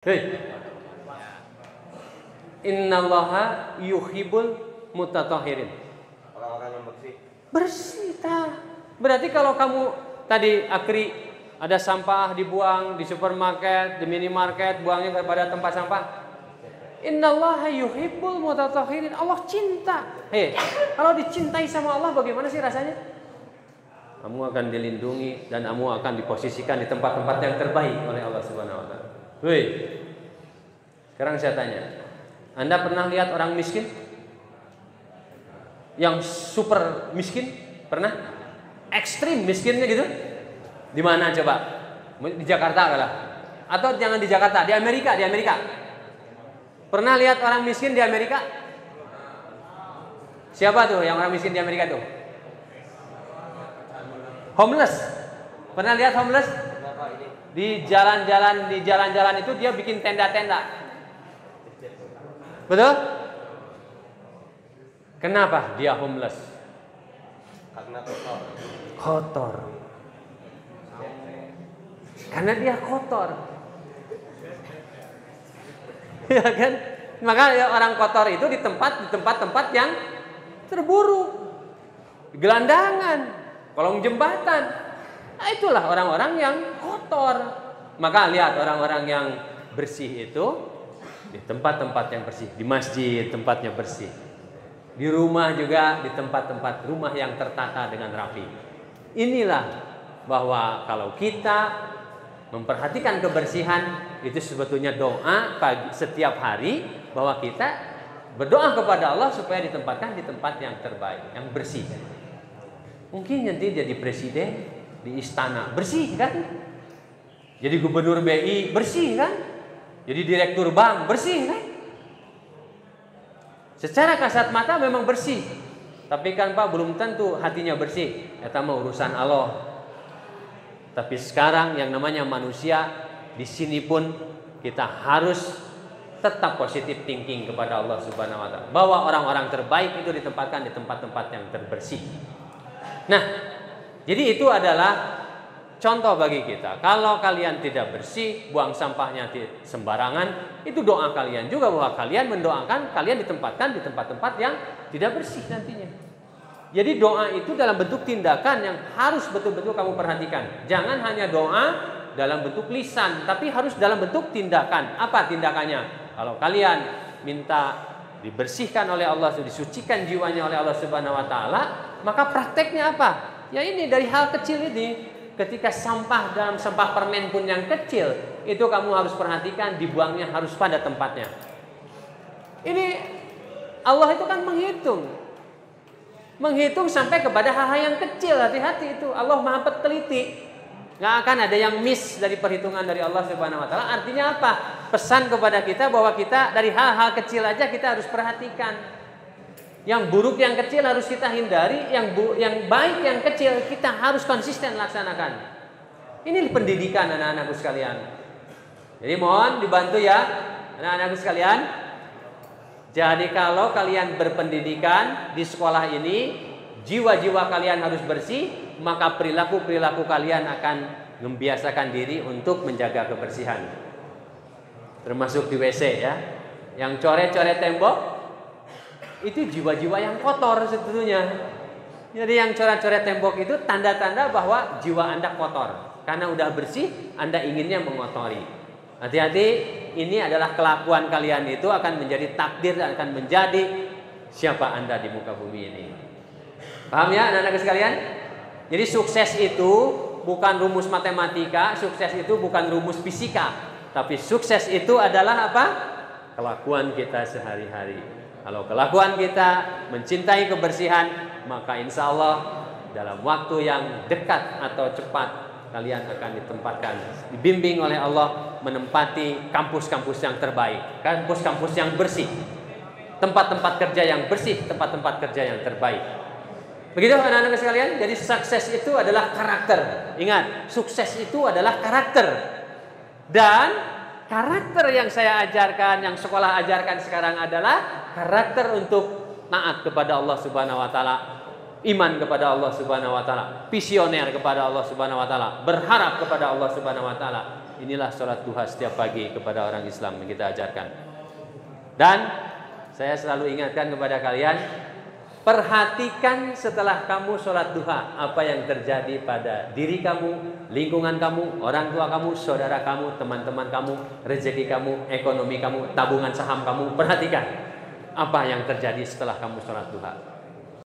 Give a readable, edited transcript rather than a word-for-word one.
Hei, innallaha yuhibbul mutatahhirin. Orang-orang yang bersih. Bersih berarti kalau kamu tadi akri ada sampah dibuang di supermarket, di minimarket, buangnya kepada tempat sampah. Innallaha yuhibbul mutatahhirin. Allah cinta. Hei, kalau dicintai sama Allah bagaimana sih rasanya? Kamu akan dilindungi dan kamu akan diposisikan di tempat-tempat yang terbaik oleh Allah Subhanahu wa taala. Woi, sekarang saya tanya, Anda pernah lihat orang miskin? Yang super miskin? Pernah? Ekstrim miskinnya gitu? Di mana coba? Di Jakarta kalah? Atau jangan di Jakarta, di Amerika, di Amerika. Pernah lihat orang miskin di Amerika? Siapa tuh yang orang miskin di Amerika tuh? Homeless. Pernah lihat homeless? Di jalan-jalan itu dia bikin tenda-tenda. Betul? Kenapa dia homeless? Karena Kotor. Karena dia kotor. Ya kan? Maka orang kotor itu di tempat-tempat yang terburuk. Gelandangan, kolong jembatan. Nah, itulah orang-orang yang kotor. Maka lihat orang-orang yang bersih itu di tempat-tempat yang bersih, di masjid tempatnya bersih, di rumah juga di tempat-tempat rumah yang tertata dengan rapi. Inilah bahwa kalau kita memperhatikan kebersihan itu sebetulnya doa pagi setiap hari, bahwa kita berdoa kepada Allah supaya ditempatkan di tempat yang terbaik, yang bersih. Mungkin nanti jadi presiden di istana bersih kan? Jadi gubernur BI bersih kan? Jadi direktur bank bersih kan? Secara kasat mata memang bersih, tapi kan Pak belum tentu hatinya bersih. Eta mah urusan Allah. Tapi sekarang yang namanya manusia, di sini pun kita harus tetap positif thinking kepada Allah Subhanahu wa taala, bahwa orang-orang terbaik itu ditempatkan di tempat-tempat yang terbersih. Nah, jadi itu adalah contoh bagi kita. Kalau kalian tidak bersih, buang sampahnya sembarangan, itu doa kalian juga bahwa kalian mendoakan kalian ditempatkan di tempat-tempat yang tidak bersih nantinya. Jadi doa itu dalam bentuk tindakan yang harus betul-betul kamu perhatikan. Jangan hanya doa dalam bentuk lisan, tapi harus dalam bentuk tindakan. Apa tindakannya? Kalau kalian minta dibersihkan oleh Allah, disucikan jiwanya oleh Allah Subhanahu wa taala, maka prakteknya apa? Ya ini dari hal kecil ini. Ketika sampah dalam sampah permen pun yang kecil, itu kamu harus perhatikan dibuangnya harus pada tempatnya. Ini Allah itu kan menghitung sampai kepada hal-hal yang kecil. Hati-hati itu, Allah maha teliti. Gak akan ada yang miss dari perhitungan dari Allah Subhanahu wa taala. Artinya apa? Pesan kepada kita bahwa kita dari hal-hal kecil aja kita harus perhatikan. Yang buruk yang kecil harus kita hindari, yang baik yang kecil kita harus konsisten laksanakan. Ini pendidikan anak-anakku sekalian. Jadi mohon dibantu ya anak-anakku sekalian. Jadi kalau kalian berpendidikan di sekolah ini, jiwa-jiwa kalian harus bersih, maka perilaku-perilaku kalian akan membiasakan diri untuk menjaga kebersihan. Termasuk di WC ya. Yang coret-coret tembok itu jiwa-jiwa yang kotor sebetulnya. Jadi yang coret-coret tembok itu tanda-tanda bahwa jiwa Anda kotor. Karena udah bersih, Anda inginnya mengotori. Hati-hati, ini adalah kelakuan kalian itu akan menjadi takdir dan akan menjadi siapa Anda di muka bumi ini. Paham ya anak-anak sekalian? Jadi sukses itu bukan rumus matematika, sukses itu bukan rumus fisika. Tapi sukses itu adalah apa? Kelakuan kita sehari-hari. Kalau kelakuan kita mencintai kebersihan, maka insya Allah dalam waktu yang dekat atau cepat kalian akan ditempatkan, dibimbing oleh Allah menempati kampus-kampus yang terbaik, kampus-kampus yang bersih, tempat-tempat kerja yang bersih, tempat-tempat kerja yang terbaik. Begitu anak-anak sekalian. Jadi sukses itu adalah karakter. Ingat, sukses itu adalah karakter. Dan karakter yang saya ajarkan, yang sekolah ajarkan sekarang adalah karakter untuk taat kepada Allah Subhanahu wa taala, iman kepada Allah Subhanahu wa taala, visioner kepada Allah Subhanahu wa taala, berharap kepada Allah Subhanahu wa taala, Inilah sholat duha setiap pagi kepada orang Islam yang kita ajarkan. Dan saya selalu ingatkan kepada kalian, perhatikan setelah kamu sholat duha apa yang terjadi pada diri kamu, lingkungan kamu, orang tua kamu, saudara kamu, teman-teman kamu, rezeki kamu, ekonomi kamu, tabungan saham kamu. Perhatikan apa yang terjadi setelah kamu sholat duha.